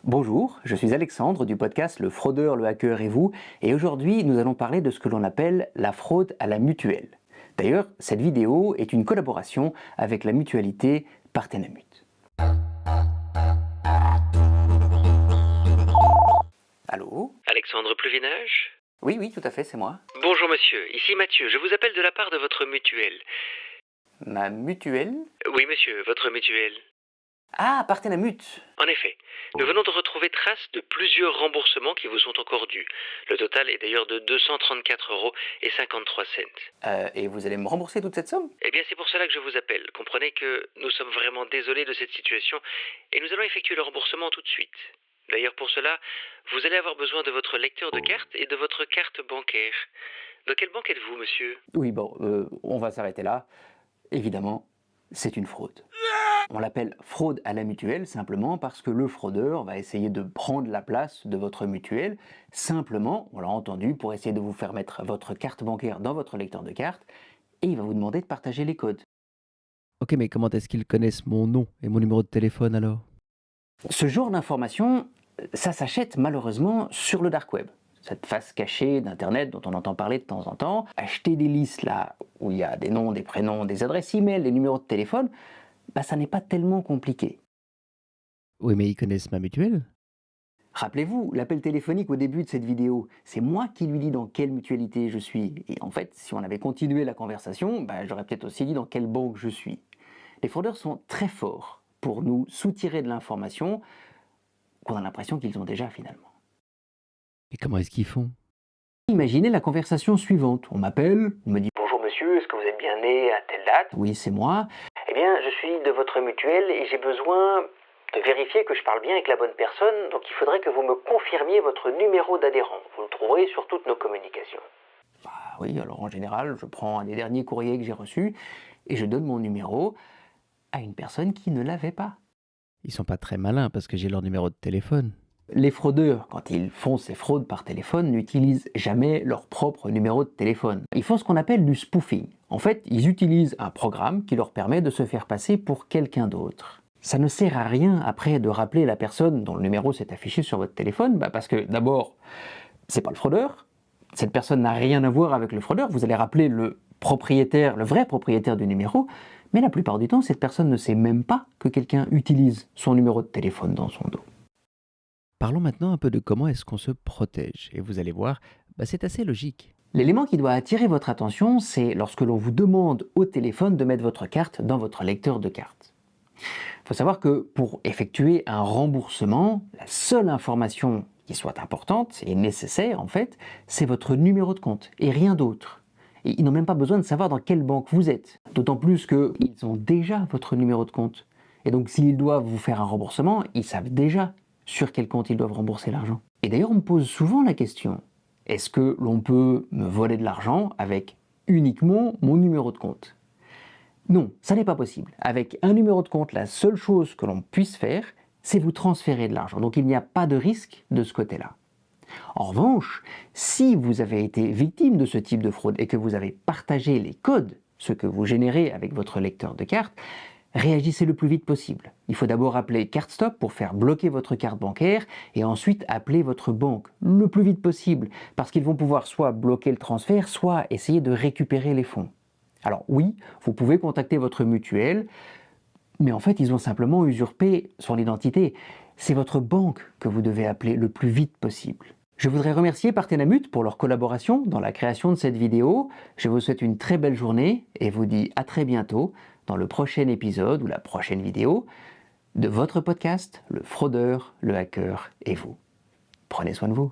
Bonjour, je suis Alexandre du podcast Le Fraudeur, le Hacker et vous, et aujourd'hui nous allons parler de ce que l'on appelle la fraude à la mutuelle. D'ailleurs, cette vidéo est une collaboration avec la mutualité Partenamut. Allô? Alexandre Pluvinage? Oui, tout à fait, c'est moi. Bonjour monsieur, ici Mathieu, je vous appelle de la part de votre mutuelle. Ma mutuelle? Oui monsieur, votre mutuelle. Ah, Partenamut! En effet, nous venons de retrouver trace de plusieurs remboursements qui vous sont encore dus. Le total est d'ailleurs de 234,53 €. Et vous allez me rembourser toute cette somme? Eh bien c'est pour cela que je vous appelle. Comprenez que nous sommes vraiment désolés de cette situation et nous allons effectuer le remboursement tout de suite. D'ailleurs pour cela, vous allez avoir besoin de votre lecteur de carte et de votre carte bancaire. De quelle banque êtes-vous monsieur? Oui, bon, on va s'arrêter là. Évidemment, c'est une fraude. On l'appelle fraude à la mutuelle simplement parce que le fraudeur va essayer de prendre la place de votre mutuelle, simplement, on l'a entendu, pour essayer de vous faire mettre votre carte bancaire dans votre lecteur de carte, et il va vous demander de partager les codes. Ok, mais comment est-ce qu'ils connaissent mon nom et mon numéro de téléphone alors? Ce genre d'information, ça s'achète malheureusement sur le dark web. Cette face cachée d'Internet dont on entend parler de temps en temps, acheter des listes là où il y a des noms, des prénoms, des adresses e-mail, des numéros de téléphone, ça n'est pas tellement compliqué. Oui, mais ils connaissent ma mutuelle? Rappelez-vous, l'appel téléphonique au début de cette vidéo, c'est moi qui lui dis dans quelle mutualité je suis. Et en fait, si on avait continué la conversation, j'aurais peut-être aussi dit dans quelle banque je suis. Les fraudeurs sont très forts pour nous soutirer de l'information qu'on a l'impression qu'ils ont déjà finalement. Et comment est-ce qu'ils font? Imaginez la conversation suivante. On m'appelle, on me dit « Bonjour monsieur, est-ce que vous êtes bien né à telle date ?»« Oui, c'est moi. »« Eh bien, je suis de votre mutuelle et j'ai besoin de vérifier que je parle bien avec la bonne personne, donc il faudrait que vous me confirmiez votre numéro d'adhérent. Vous le trouverez sur toutes nos communications. » Oui, alors en général, je prends un des derniers courriers que j'ai reçus et je donne mon numéro à une personne qui ne l'avait pas. Ils sont pas très malins parce que j'ai leur numéro de téléphone. Les fraudeurs, quand ils font ces fraudes par téléphone, n'utilisent jamais leur propre numéro de téléphone. Ils font ce qu'on appelle du spoofing. En fait, ils utilisent un programme qui leur permet de se faire passer pour quelqu'un d'autre. Ça ne sert à rien après de rappeler la personne dont le numéro s'est affiché sur votre téléphone, parce que d'abord, c'est pas le fraudeur, cette personne n'a rien à voir avec le fraudeur, vous allez rappeler le propriétaire, le vrai propriétaire du numéro, mais la plupart du temps, cette personne ne sait même pas que quelqu'un utilise son numéro de téléphone dans son dos. Parlons maintenant un peu de comment est-ce qu'on se protège. Et vous allez voir, c'est assez logique. L'élément qui doit attirer votre attention, c'est lorsque l'on vous demande au téléphone de mettre votre carte dans votre lecteur de carte. Il faut savoir que pour effectuer un remboursement, la seule information qui soit importante et nécessaire en fait, c'est votre numéro de compte et rien d'autre. Et ils n'ont même pas besoin de savoir dans quelle banque vous êtes, d'autant plus qu'ils ont déjà votre numéro de compte. Et donc s'ils doivent vous faire un remboursement, ils savent déjà sur quel compte ils doivent rembourser l'argent. Et d'ailleurs, on me pose souvent la question, est-ce que l'on peut me voler de l'argent avec uniquement mon numéro de compte? Non, ça n'est pas possible. Avec un numéro de compte, la seule chose que l'on puisse faire, c'est vous transférer de l'argent. Donc il n'y a pas de risque de ce côté-là. En revanche, si vous avez été victime de ce type de fraude et que vous avez partagé les codes, ce que vous générez avec votre lecteur de carte, réagissez le plus vite possible. Il faut d'abord appeler CardStop pour faire bloquer votre carte bancaire et ensuite appeler votre banque le plus vite possible parce qu'ils vont pouvoir soit bloquer le transfert, soit essayer de récupérer les fonds. Alors oui, vous pouvez contacter votre mutuelle, mais en fait ils ont simplement usurpé son identité. C'est votre banque que vous devez appeler le plus vite possible. Je voudrais remercier Partenamut pour leur collaboration dans la création de cette vidéo. Je vous souhaite une très belle journée et vous dis à très bientôt dans le prochain épisode ou la prochaine vidéo de votre podcast, Le Fraudeur, le Hacker et vous. Prenez soin de vous.